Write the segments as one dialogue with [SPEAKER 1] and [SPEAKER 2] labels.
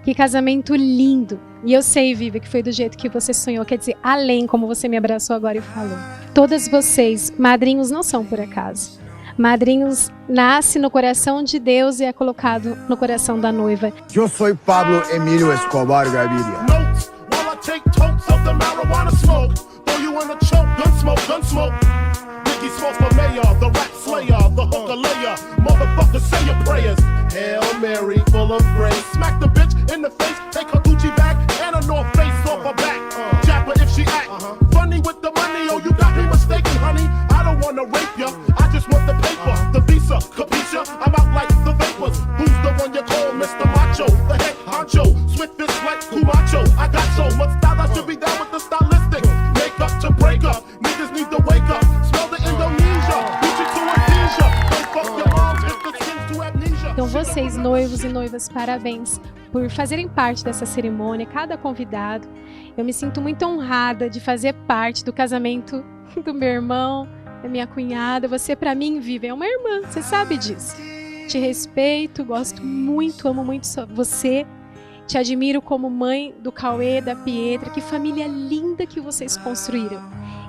[SPEAKER 1] Que casamento lindo. E eu sei, Vivia, que foi do jeito que você sonhou. Quer dizer, além, como você me abraçou agora e falou. Todas vocês, madrinhos, não são por acaso. Madrinhos nasce no coração de Deus e é colocado no coração da noiva.
[SPEAKER 2] Eu sou Pablo Emílio Escobar Gaviria.
[SPEAKER 3] Smoke for mayor, the rap slayer, the hooker layer, motherfucker say your prayers. Hail Mary, full of grace. Smack the bitch in the face, take her Gucci bag and a North Face off her back. Jap her if she act funny with the money. Oh, you got me mistaken, honey. I don't wanna rape ya, I just want the paper, the visa, capisha. I'm out like the vapors. Who's the one you call Mr. Macho, the head honcho? Swiftest like Cumacho. I got so much style, I should be down with the stylistic. Make up to break up, niggas need to wake up.
[SPEAKER 1] Então vocês, noivos e noivas, parabéns por fazerem parte dessa cerimônia, cada convidado. Eu me sinto muito honrada de fazer parte do casamento do meu irmão, da minha cunhada. Você, pra mim, Vivian, é uma irmã, você sabe disso. Te respeito, gosto muito, amo muito você. Te admiro como mãe do Cauê, da Pietra. Que família linda que vocês construíram.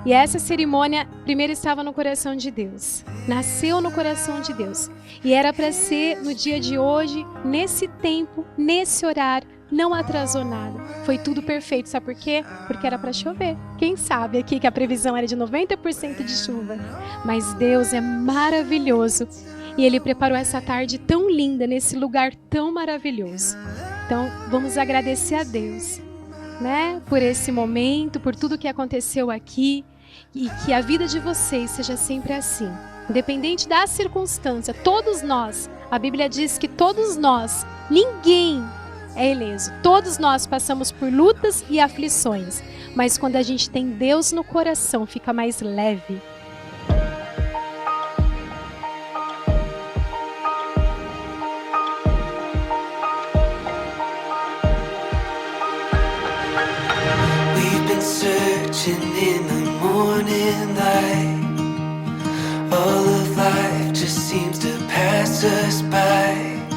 [SPEAKER 1] E essa cerimônia primeiro estava no coração de Deus. Nasceu no coração de Deus. E era para ser no dia de hoje, nesse tempo, nesse horário. Não atrasou nada. Foi tudo perfeito. Sabe por quê? Porque era para chover. Quem sabe aqui que a previsão era de 90% de chuva. Mas Deus é maravilhoso. E Ele preparou essa tarde tão linda, nesse lugar tão maravilhoso. Então, vamos agradecer a Deus, né? Por esse momento, por tudo que aconteceu aqui. E que a vida de vocês seja sempre assim. Independente da circunstância, todos nós, a Bíblia diz que todos nós, ninguém é ileso. Todos nós passamos por lutas e aflições. Mas quando a gente tem Deus no coração, fica mais leve.
[SPEAKER 4] In the morning light, all of life just seems to pass us by.